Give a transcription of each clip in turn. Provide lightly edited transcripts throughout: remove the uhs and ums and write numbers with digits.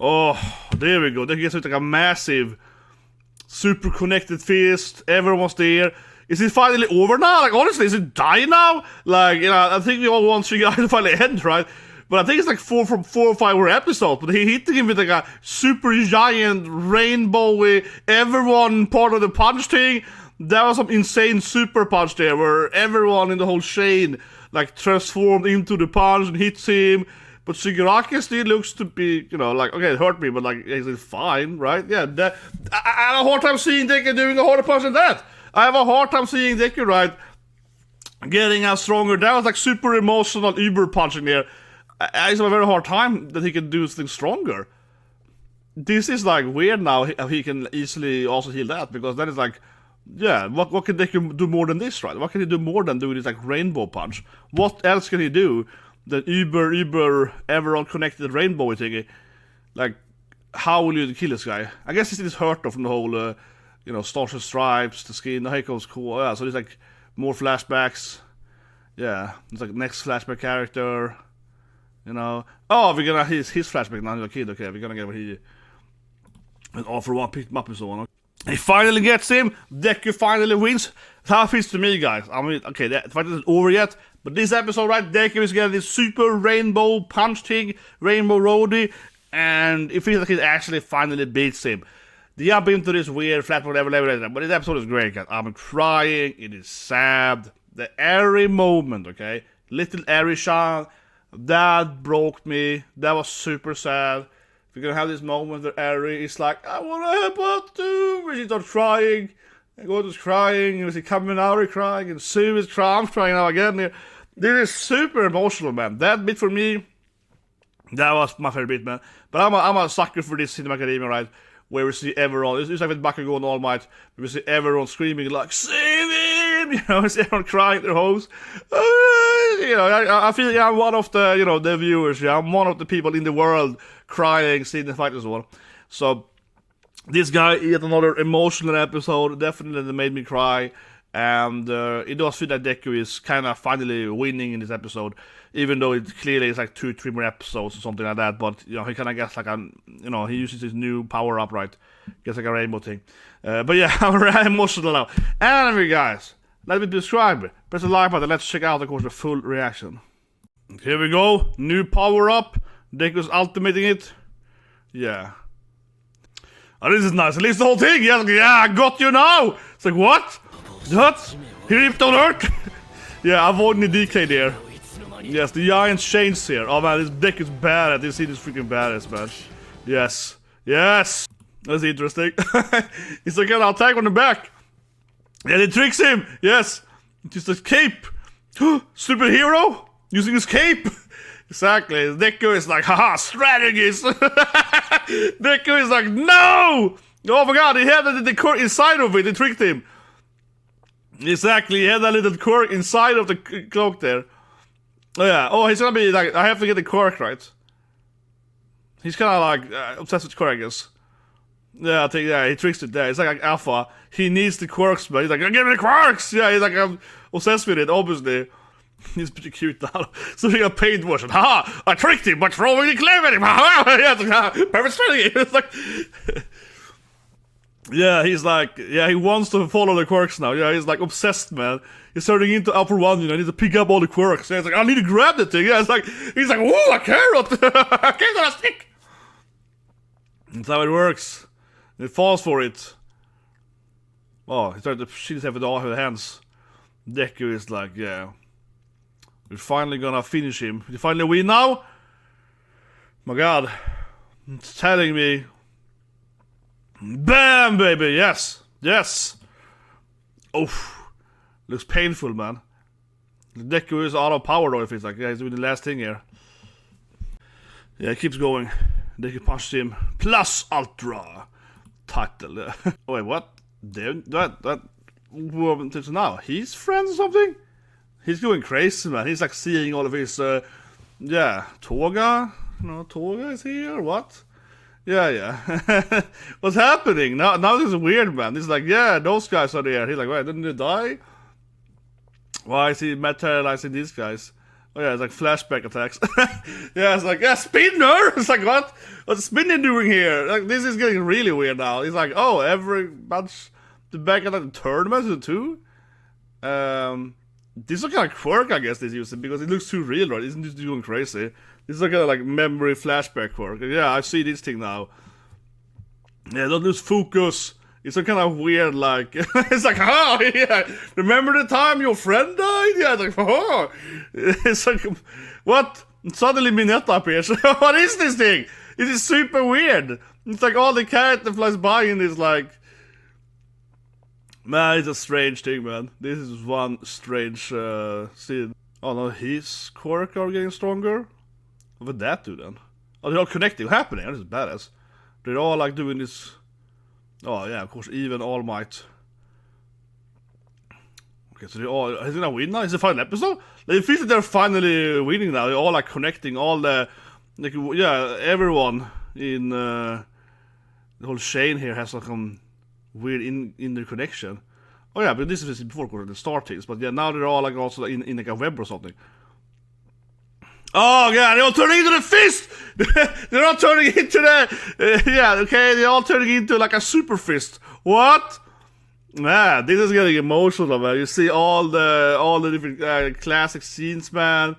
Oh, there we go. They gets like a massive, super connected fist. Everyone's there. Is it finally over now? Like, honestly, is it dying now? Like, you know, I think we all want Shigaraki to finally end, right? But I think it's like 4 or 5 more episodes. But he hit him with like a super giant, rainbowy, everyone part of the punch thing. That was some insane super punch there where everyone in the whole chain like transformed into the punch and hits him. But Shigaraki still looks to be, you know, like, okay, it hurt me, but like, he's fine, right? Yeah, I have a hard time seeing Deku doing a harder punch than that. I have a hard time seeing Deku, right, getting us stronger. That was like super emotional uber punching there. I have a very hard time that he can do things stronger. This is like weird now, how he can easily also heal that, because then it's like, yeah, what can Deku do more than this, right? What can he do more than doing this like rainbow punch? What else can he do? The uber, everyone connected rainbow thingy. Like, how will you kill this guy? I guess he's hurt from the whole, you know, Stars and Stripes, the skin, the Heiko's cool. Yeah, so there's like more flashbacks. Yeah, it's like next flashback character. You know. Oh, we're gonna his flashback now, he's a kid. Okay, we're gonna get what he. And all for one picked him up and so on. He finally gets him. Deku finally wins. How it feels to me, guys. I mean, okay, the fight isn't over yet. But this episode, right, Deku is getting this super rainbow punch thing, rainbow roadie, and it feels like he actually finally beats him. They jump into this weird flat whatever, but this episode is great, guys. I'm crying, it is sad. The Eri moment, okay? Little Eri-chan, that broke me. That was super sad. We're gonna have this moment where Eri is like, I wanna help out too, and she starts crying. And Goto's crying, and we see Kaminari crying, and Sue is crying. I'm crying now again here. This is super emotional, man. That bit for me, that was my favorite bit, man. But I'm a sucker for this Cinema Academia, right? Where we see everyone, it's like with Bakugo and All Might, we see everyone screaming like, save him! You know, we see everyone crying their hose. You know, I feel like I'm one of the, you know, the viewers, yeah? I'm one of the people in the world crying, seeing the fight as well. So, this guy, yet another emotional episode, definitely made me cry, and it does feel that Deku is kind of finally winning in this episode, even though it clearly is like 2-3 more episodes or something like that, but, you know, he kind of gets like a, you know, he uses his new power-up, right, gets like a rainbow thing, but yeah, I'm very emotional now. Anyway, guys, let me describe it. Press the like button, let's check out, of course, the full reaction. Here we go, new power-up, Deku's ultimating it, yeah. Oh, this is nice. At least the whole thing. Yeah, I got you now. It's like, what? What? He ripped on Earth? Yeah, avoiding the DK there. Yes, the giant chains here. Oh man, this deck is badass. You see this freaking badass, man. Yes. Yes. That's interesting. He's like, an attack on the back. Yeah, they tricks him. Yes. Just a cape. Superhero? Using his cape. Exactly. Deku is like, haha, strategist. Deku is like, no! Oh my god, he had the quirk inside of it. They tricked him. Exactly, he had that little quirk inside of the cloak there. Oh yeah, oh, he's gonna be like, I have to get the quirk, right? He's kind of like obsessed with quirk, I guess. Yeah, I think, yeah, he tricks it there. It's like Alpha. He needs the quirks, but he's like, give me the quirks! Yeah, he's like, I'm obsessed with it, obviously. He's pretty cute now. So he got paid version. Haha! I tricked him by throwing the claim at him! Haha! Perfect strategy! It's like... yeah, he's like... yeah, he wants to follow the quirks now. Yeah, he's like obsessed, man. He's turning into Upper One, you know, he needs to pick up all the quirks. Yeah, he's like, I need to grab the thing. Yeah, it's like... he's like, whoa, a carrot! A carrot on a stick! That's how it works. He falls for it. Oh, he's trying to shoot himself with all his hands. Deku is like, yeah... we're finally gonna finish him. We finally win now? My god. It's telling me. Bam, baby! Yes! Yes! Oof. Looks painful, man. Deku is out of power though, if it's like, yeah, he's doing the last thing here. Yeah, it keeps going. Deku punched him. Plus Ultra! Title. Oh, wait, what? That who happened to now? He's friends or something? He's going crazy, man. He's like seeing all of his, yeah, Toga? No, Toga is here? What? Yeah. What's happening? Now this is weird, man. He's like, yeah, those guys are there. He's like, wait, didn't they die? Why is he materializing these guys? Oh yeah, it's like flashback attacks. Yeah, it's like, yeah, spinner! It's like, what? What's spinning doing here? Like, this is getting really weird now. It's like, oh, every bunch, the back at the tournament too? This is kind of quirk, I guess, this using, because it looks too real, right? Isn't this doing crazy? This is like kind of like memory flashback quirk. Yeah, I see this thing now. Yeah, don't lose focus. It's some kind of weird, like, it's like, oh, yeah, remember the time your friend died? Yeah, it's like, oh, it's like, what? Suddenly Minetta appears. What is this thing? It is super weird. It's like all the character flies by and it's like, man, it's a strange thing, man. This is one strange scene. Oh no, his quirk are getting stronger? What would that do then? Oh, they're all connecting. What's happening? This is badass. They're all like doing this. Oh yeah, of course, even All Might. Okay, so they all, is it a win now? Is it the final episode? Like, it feels like they're finally winning now. They're all like connecting all the, like, yeah, everyone in the whole chain here has like some weird interconnection. Oh yeah, but this is before of course, the start things. But yeah, now they're all like also in like a web or something. Oh yeah, they're all turning into the fist! They're all turning into the... yeah, okay, they're all turning into like a super fist. What? Man, this is getting emotional, man. You see all the different classic scenes, man.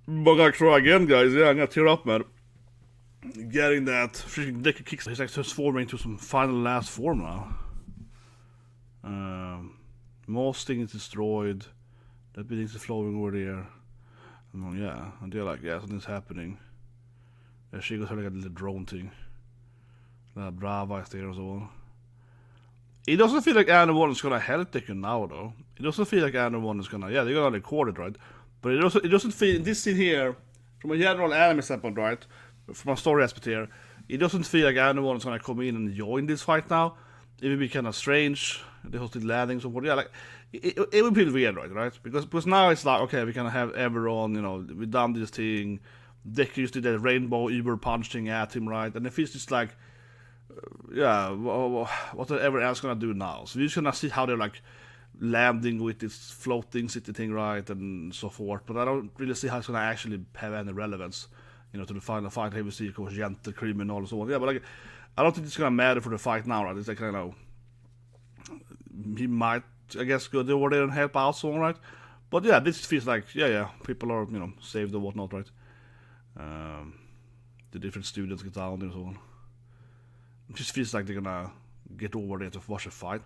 I'm gonna try again, guys. Yeah, I'm gonna tear up, man. Getting that freaking Deku kicks. He's like transforming into some final last form now. Most things destroyed. That building's flowing over there. Yeah, and they're like, yeah, something's happening. Yeah, she goes like a little drone thing. Brava is there and so on. It doesn't feel like anyone is gonna help Deku now, though. It doesn't feel like anyone is gonna, yeah, they're gonna record it, right? But it doesn't feel, this scene here, from a general anime standpoint, right? From a story aspect here, it doesn't feel like anyone is gonna come in and join this fight now. It would be kind of strange, the hosted landing, so forth. Yeah, like, it would be weird, right? Because now it's like, okay, we can have everyone, you know, we done this thing. Deku used to do that rainbow Uber punch thing at him, right? And it feels just like, yeah, whatever else gonna do now? So we're just gonna see how they're like landing with this floating city thing, right, and so forth. But I don't really see how it's gonna actually have any relevance, you know, to the final fight. Here we see, of course, Gentle Criminal and so on. Yeah, but like, I don't think it's gonna matter for the fight now, right? It's like, you know, he might, I guess, go over there and help out, so on, right? But yeah, this feels like, yeah, people are, you know, saved or whatnot, right? The different students get down there and so on. It just feels like they're gonna get over there to watch a fight.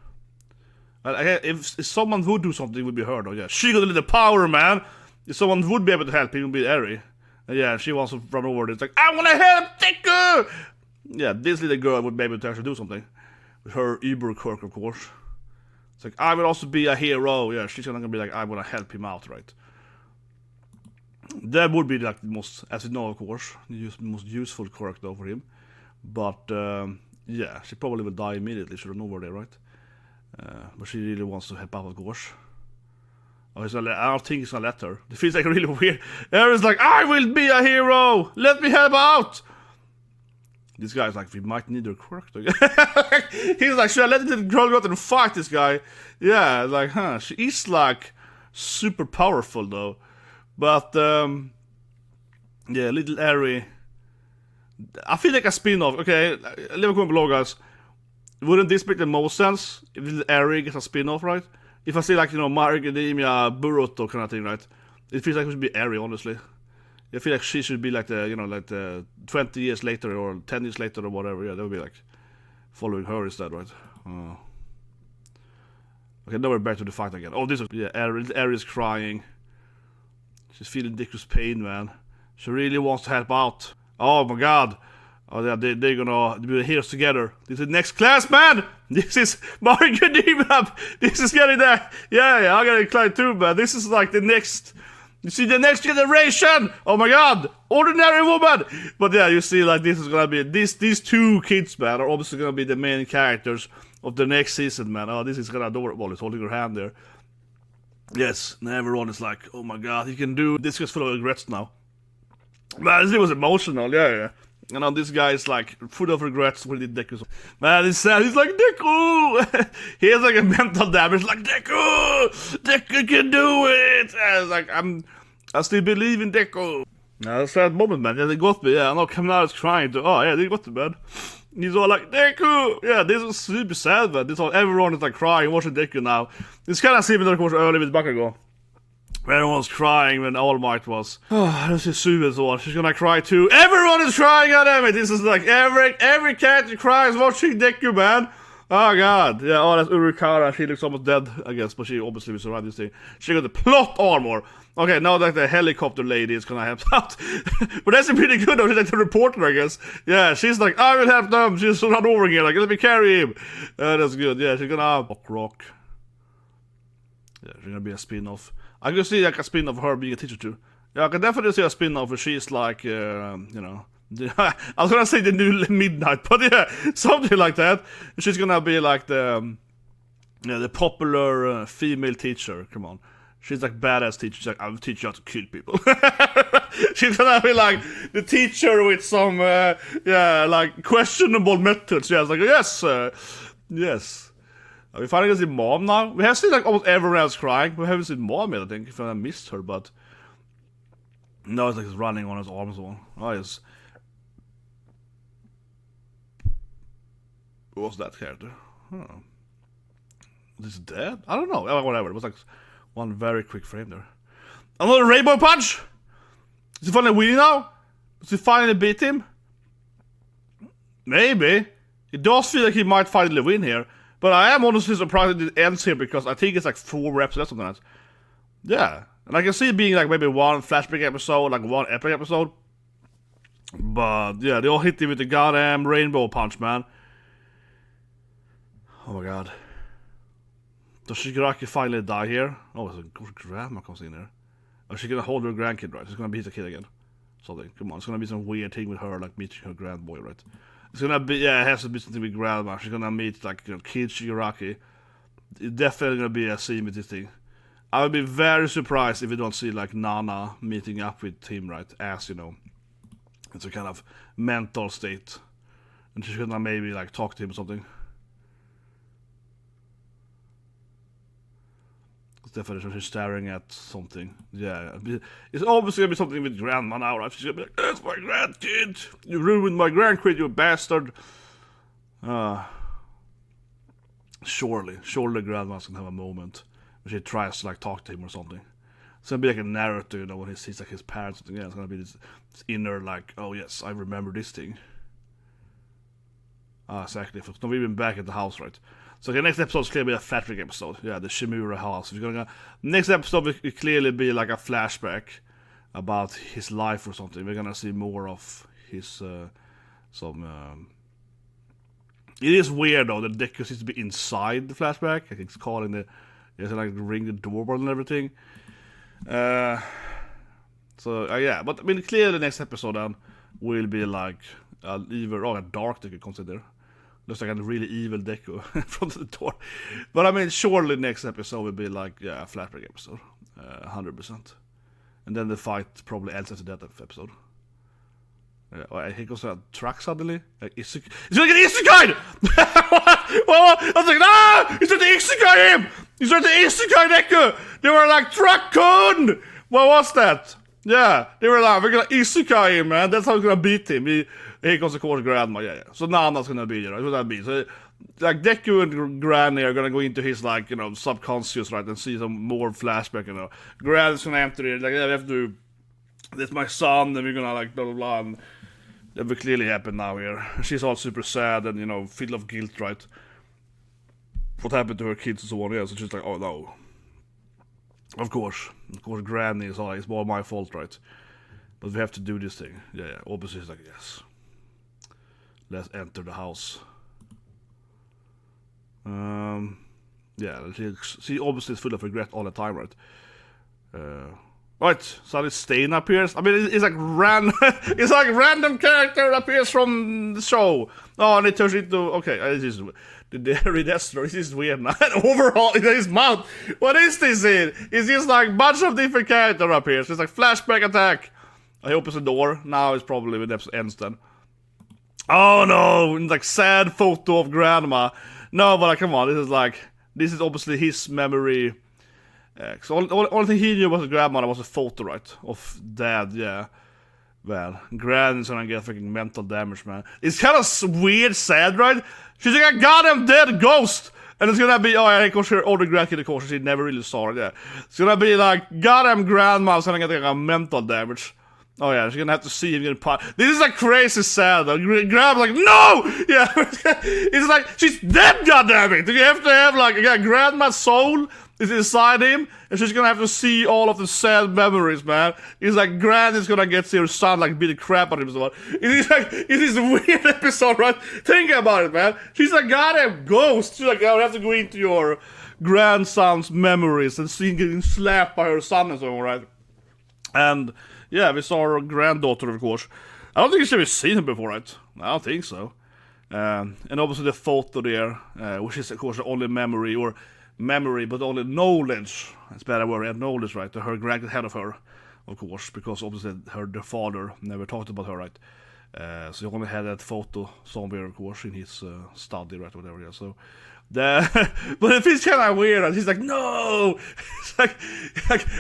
If someone would do something, it would be her, though. Yeah, she got a little power, man. If someone would be able to help, it would be Eri. And yeah, she wants to run over there. It's like, I wanna help Deku! Yeah, this little girl would be able to actually do something. With her Uber quirk, of course. It's like, I will also be a hero. Yeah, she's gonna be like, I wanna help him out, right? That would be like the most, as you know, of course, the most useful quirk though for him. But yeah, she probably will die immediately. She run over there, right? But she really wants to help out, of course. Oh, I don't think he's gonna let her. It feels like really weird. Erin's like, I will be a hero. Let me help out. This guy's like, we might need her quirk. He's like, should I let the girl go out and fight this guy? Yeah, like, huh? She is like super powerful though. But yeah, little Eri. I feel like a spin-off. Okay, leave a comment below, guys. Wouldn't this make the most sense if little Eri gets a spin-off, right? If I say like, you know, My Hero Academia, Boruto kind of thing, right? It feels like it should be Eri, honestly. I feel like she should be like the, you know, like the 20 years later or 10 years later or whatever. Yeah, that would be like following her instead, right? Okay, now we're back to the fight again. Oh, this is, yeah, Eri is crying. She's feeling Deku's pain, man. She really wants to help out. Oh my god. Oh yeah, they're gonna be heroes together. This is next class, man! This is My Hero. This is getting there. Yeah, I got excited too, man. This is like the next, you see, the next generation! Oh my god! Ordinary woman! But yeah, you see, like, this is gonna be, these two kids, man, are obviously gonna be the main characters of the next season, man. Oh, this is gonna adorable. He's holding her hand there. Yes, and everyone is like, oh my god, he can do this. Guy's full of regrets now. Man, this was emotional, yeah. You know, this guy is like full of regrets when he did Deku. Man, he's sad. He's like, Deku! He has like a mental damage, like, Deku! Deku can do it! And it's like, I still believe in Deku. Yeah, that's a sad moment, man. Yeah, they got me. Yeah, I know Kamina is crying. Oh, yeah, they got me, man. He's all like, Deku! Yeah, this was super sad, man. This all, everyone is like crying, watching Deku now. It's kind of similar, of course, early with Bakugo. Everyone was crying when All Might was. Oh, this is Sue so she's gonna cry too. Everyone is crying, goddammit! This is like every character cries watching Deku, man. Oh god. Yeah, oh, that's Urukara. She looks almost dead, I guess, but she obviously will survive this thing. She got the plot armor. Okay, now that the helicopter lady is gonna help out. But that's pretty good though, she's like the reporter, I guess. Yeah, she's like, I will help them. She's run over here, like, let me carry him. That's good. Yeah, she's gonna rock. Yeah, she's gonna be a spin-off. I can see like a spin-off of her being a teacher too. Yeah, I can definitely see a spin-off where she's like, you know, I was gonna say the new Midnight, but yeah, something like that. She's gonna be like the popular female teacher. Come on, she's like badass teacher. She's like, I'll teach you how to kill people. She's gonna be like the teacher with some like questionable methods. Yeah, it's like yes. Are we finally gonna see Mom now? We have seen like almost everyone else crying. We haven't seen Mom yet, I think, if I missed her, but no, it's like he's running on his arms on. Oh, yes. What was that character? Oh. Is he dead? I don't know. Whatever. It was like one very quick frame there. Another rainbow punch! Is he finally winning now? Does he finally beat him? Maybe. It does feel like he might finally win here. But I am honestly surprised that it ends here because I think it's like 4 reps or something like that. Yeah. And I can see it being like maybe one flashback episode, like one epic episode. But yeah, they all hit him with the goddamn rainbow punch, man. Oh my god. Does Shigaraki finally die here? Oh, it's a grandma comes in here. Oh, she's gonna hold her grandkid, right? She's gonna beat the kid again. Something. Come on, it's gonna be some weird thing with her, like meeting her grandboy, right? It's gonna be, yeah, it has to be something with grandma. She's gonna meet, like, you know, kid Shigaraki. It's definitely gonna be a scene with this thing. I would be very surprised if we don't see, like, Nana meeting up with him, right? As, you know, it's a kind of mental state. And she's gonna maybe, like, talk to him or something. It's definitely she's staring at something. Yeah, it's obviously gonna be something with grandma now, right? She's gonna be like, that's my grandkid! You ruined my grandkid, you bastard! Surely grandma's gonna have a moment where she tries to like talk to him or something. It's gonna be like a narrative, you know, when he sees like his parents or something. Yeah, it's gonna be this inner like, oh yes, I remember this thing. Exactly. So we've been back at the house, right? So the next episode is clearly a flashback episode. Yeah, the Shimura house. Next episode will clearly be like a flashback about his life or something. We're gonna see more of his It is weird though that Deku seems to be inside the flashback. I think it's calling the, like ring the doorbell and everything. Yeah, but I mean clearly the next episode then will be like either a dark Deku comes in there. Looks like a really evil Deku from the door. But I mean, surely next episode will be like, a flashback episode. 100%. And then the fight probably ends after that episode. He goes to a truck suddenly. He's gonna get Isekai! Well, I was like, no! He's trying to Isekai him! He's trying to Isekai Deku! They were like, Truck-kun! What was that? Yeah, they were like, we're gonna Isekai him, man. That's how we're gonna beat him. Here comes the course grandma, yeah. So Nana's gonna be there, right? What's that be? So, like, Deku and Granny are gonna go into his, like, you know, subconscious, right? And see some more flashback, you know. Granny's gonna enter it, like, yeah, we have to, that's my son, and we're gonna, like, blah, blah, blah. And that will clearly happen now here. She's all super sad and, you know, filled of guilt, right? What happened to her kids and so on, yeah. So she's like, oh, no. Of course, Granny is all like, it's all my fault, right? But we have to do this thing. Yeah, obviously it's like, yes. Let's enter the house. Yeah, she obviously is full of regret all the time, right? Right, suddenly Stain appears. I mean, it's like it's like random character appears from the show. Oh, and it turns into, okay, this is the Redestro. This is weird now. Overall, in his mouth. What is this in? It's just like bunch of different character appears. It's like flashback attack. I hope it's a door. Now it's probably when the episode ends then. Oh no, like sad photo of grandma. No, but like, come on, this is obviously his memory So only thing he knew was the grandmother was a photo, right, of dad. Yeah. Well, Gran's gonna get freaking mental damage, man. It's kind of weird, sad, right? She's like a goddamn dead ghost! And it's gonna be, oh yeah, of course her older grandkid, of course, she never really saw it, yeah. It's gonna be like, goddamn grandma's gonna get like a mental damage. Oh yeah, she's gonna have to see him get pot. This is like crazy sad, though. Grandma's like, no! Yeah, it's like, she's dead, goddammit! You have to have like, yeah, grandma's soul is inside him, and she's gonna have to see all of the sad memories, man. It's like Granny's gonna get to her son, like, beat the crap out of him. So it's like, it is a weird episode, right? Think about it, man. She's a goddamn ghost. She's like, I'll have to go into your grandson's memories and see him getting slapped by her son and so on, right? And, yeah, we saw her granddaughter, of course. I don't think she's ever seen him before, right? I don't think so. And obviously the photo there, which is, of course, the only memory, but only knowledge. It's better word, yeah, knowledge, right? Her grandkid ahead of her, of course, because obviously the father never talked about her, right? So he only had that photo somewhere, of course, in his study, right, or whatever. Yeah. So, but it feels kind of weird. And he's like, no, it's like,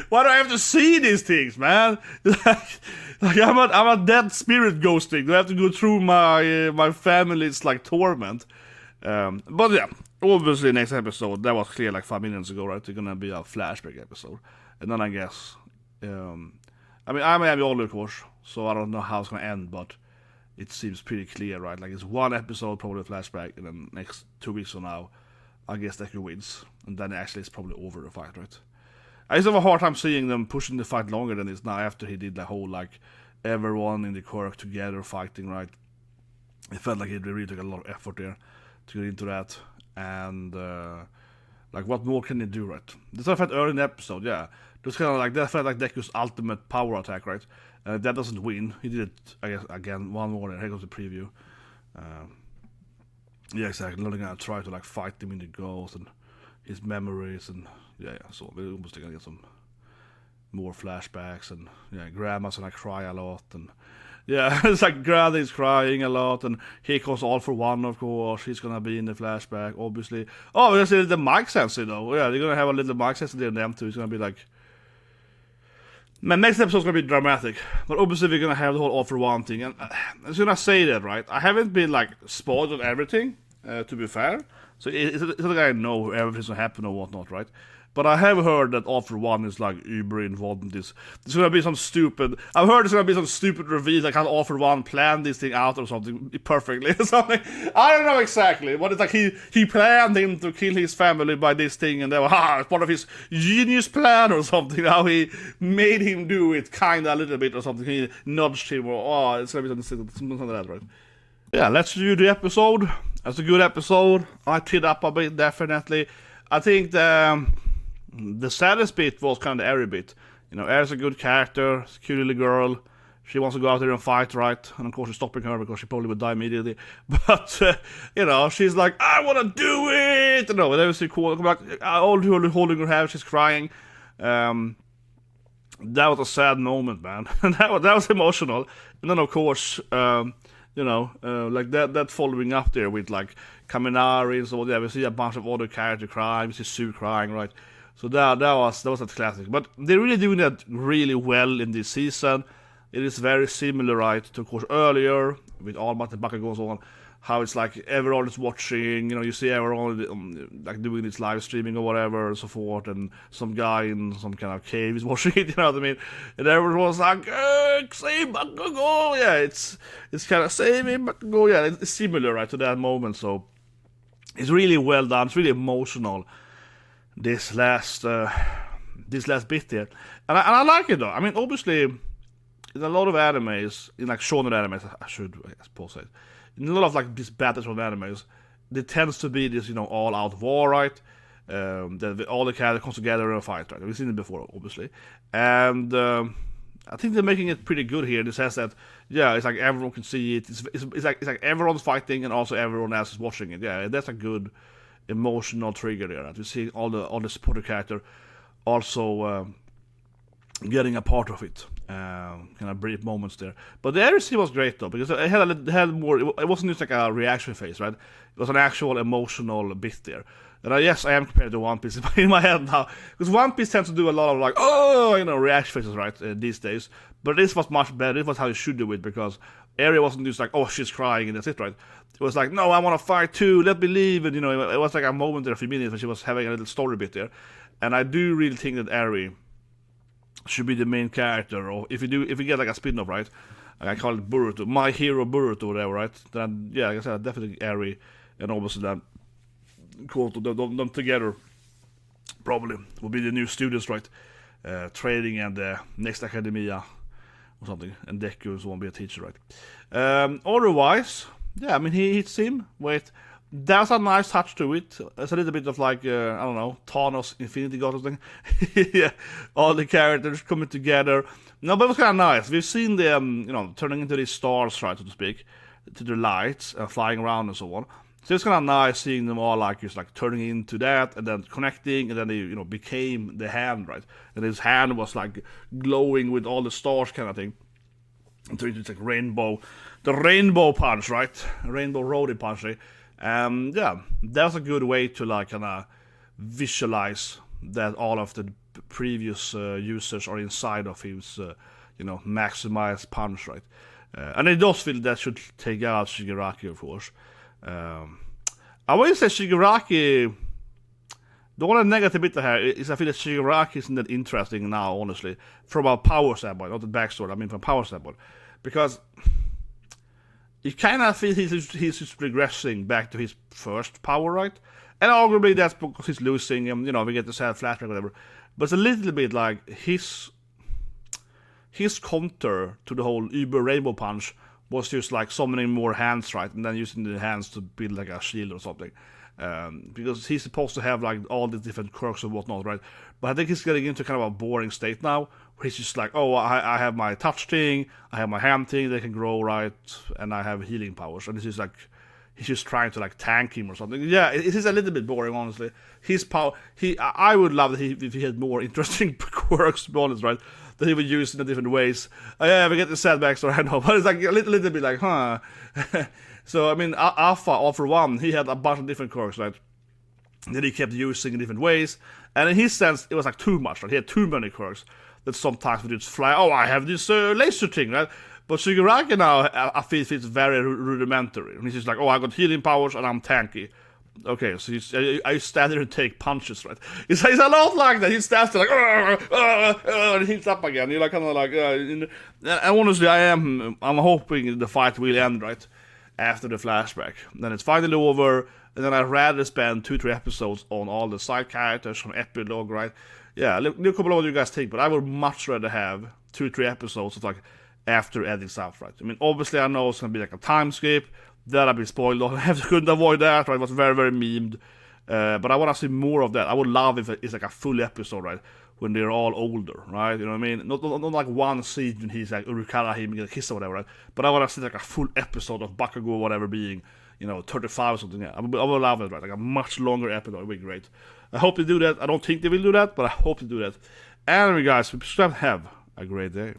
why do I have to see these things, man? Like I'm a dead spirit ghosting. Do I have to go through my family's like torment? But yeah, obviously next episode, that was clear like 5 minutes ago, right? It's gonna be a flashback episode. And then I guess, I mean, I'm the older, of course, so I don't know how it's gonna end, but it seems pretty clear, right? Like it's one episode, probably a flashback, and then next 2 weeks from now, I guess Deku wins. And then actually it's probably over the fight, right? I just have a hard time seeing them pushing the fight longer than it's now after he did the whole, like, everyone in the Quirk together fighting, right? It felt like it really took a lot of effort there to get into that, and like what more can they do, right? This I felt early in the episode, yeah. It was kind of like that felt like Deku's ultimate power attack, right? And if that doesn't win, he did it, I guess, again one more. Here goes the preview. Yeah, exactly. They're gonna try to like fight him in the ghost and his memories, and yeah. So we're almost gonna get some more flashbacks, and yeah, Grandma's gonna cry a lot, and yeah, it's like Granny's crying a lot, and here comes All for One, of course. She's gonna be in the flashback, obviously. Oh, there's the mic sensor, though. Yeah, they're gonna have a little mic sensor there in them, too. It's gonna be like... Man, next episode's gonna be dramatic. But obviously, we're gonna have the whole All for One thing. And I was gonna say that, right? I haven't been, like, spoiled on everything, to be fair. So it's not like I know everything's gonna happen or whatnot, right? But I have heard that All for One is like uber involved in this. There's gonna be some stupid... I've heard there's gonna be some stupid reveal, like how All for One planned this thing out or something perfectly or something. I don't know exactly, but it's like he planned him to kill his family by this thing, and they were, it's part of his genius plan or something. How he made him do it kinda a little bit or something. He nudged him, or it's gonna be something like that, right? Yeah, let's do the episode. That's a good episode. I teared up a bit, definitely. I think the saddest bit was kind of the Eri bit. You know, Eri's a good character, cute little girl. She wants to go out there and fight, right? And of course, you're stopping her because she probably would die immediately. But, you know, she's like, I want to do it! You know, that was so cool. Like, all holding her hand, she's crying. That was a sad moment, man. And that was emotional. And then, of course, you know, like that following up there with, like, Kaminari and so on. Yeah, we see a bunch of other characters crying. We see Sue crying, right? So that was a classic. But they're really doing that really well in this season. It is very similar, right, to, of course, earlier with All Might and Bakugo and so on. How it's like everyone is watching, you know, you see everyone like doing this live streaming or whatever and so forth, and some guy in some kind of cave is watching it, you know what I mean? And everyone was like, save Bakugo! Yeah, it's kind of saving Bakugo, yeah, it's similar, right, to that moment, so it's really well done, it's really emotional. This last bit there, and I like it though. I mean, obviously, in a lot of animes, in like shonen animes, I suppose say, in a lot of like these battles of animes, there tends to be this, you know, all-out war, right? That all the characters come together and fight, right? We've seen it before, obviously, and I think they're making it pretty good here. In the sense that, yeah, it's like everyone can see it. It's like everyone's fighting and also everyone else is watching it. Yeah, that's a good emotional trigger there. That we see all the supporting character also getting a part of it. Kind of brief moments there. But the RC was great though, because it had more. It wasn't just like a reaction phase, right? It was an actual emotional bit there. And yes, I am compared to One Piece in my head now, because One Piece tends to do a lot of like, oh, you know, reaction faces, right, these days. But this was much better. This was how you should do it, because Eri wasn't just like, oh, she's crying and that's it, right? It was like, no, I want to fight too. Let me leave. And you know, it was like a moment there, a few minutes, when she was having a little story bit there. And I do really think that Eri should be the main character, or if you get like a spin-off, right? Like I call it Boruto, My Hero Boruto, whatever, right? Then yeah, like I said, definitely Eri, and obviously then Koto, them together probably will be the new students, right? Trading and next academia or something, and Deku won't be a teacher, right? Otherwise, yeah, I mean he hits him. Wait, there's a nice touch to it. It's a little bit of like I don't know, Thanos Infinity God or something. Yeah, all the characters coming together. No, but it was kind of nice. We've seen them, you know, turning into these stars, right, so to speak, to the lights and flying around and so on. So it's kind of nice seeing them all like just like turning into that and then connecting, and then they, you know, became the hand, right? And his hand was like glowing with all the stars, kind of thing. And turned into like rainbow, the rainbow punch, right? Rainbow roadie punch. Yeah, that's a good way to like kind of visualize that all of the previous users are inside of his, you know, maximized punch, right? And I does feel that should take out Shigaraki, of course. I would say Shigaraki, the only negative bit here is I feel that Shigaraki isn't that interesting now, honestly, from a power standpoint, not the backstory, I mean from a power standpoint, because you kind of feel he's just regressing back to his first power, right? And arguably that's because he's losing, you know, we get the sad flashback or whatever, but it's a little bit like his counter to the whole Uber Rainbow Punch was just like summoning more hands, right? And then using the hands to build like a shield or something. Because he's supposed to have like all the different quirks and whatnot, right? But I think he's getting into kind of a boring state now, where he's just like, oh, I have my touch thing, I have my hand thing, they can grow, right? And I have healing powers. And this is like, he's just trying to like tank him or something. Yeah, it is a little bit boring, honestly. His power, I would love that if he had more interesting quirks, to be honest, right? That he would use in different ways. Yeah, we get the setbacks, or I know, but it's like a little bit like, huh. So I mean, Alpha, all for one, he had a bunch of different quirks, right? That he kept using in different ways, and in his sense, it was like too much, right? He had too many quirks that sometimes would just fly. Oh, I have this laser thing, right? But Shigaraki now, I feel it's very rudimentary, and he's just like, oh, I got healing powers and I'm tanky. Okay, so I stand there and take punches, right? He's a lot like that. He stands there like, and he hits up again. You're like kind of like, and honestly, I'm hoping the fight will end, right, after the flashback. Then it's finally over, and then I'd rather spend 2-3 episodes on all the side characters from epilogue, right? Yeah, look a couple of what you guys think, but I would much rather have 2-3 episodes of like after ending stuff, right? I mean, obviously, I know it's gonna be like a time skip. That I've been spoiled on. I couldn't avoid that, right? It was very, very memed. But I want to see more of that. I would love if it's like a full episode, right? When they're all older, right? You know what I mean? Not like one scene when he's like Urukara him get a kiss or whatever, right? But I want to see like a full episode of Bakugo or whatever being, you know, 35 or something. Yeah, I would love it, right? Like a much longer episode would be great. I hope they do that. I don't think they will do that, but I hope they do that. Anyway, guys, subscribe. Have a great day.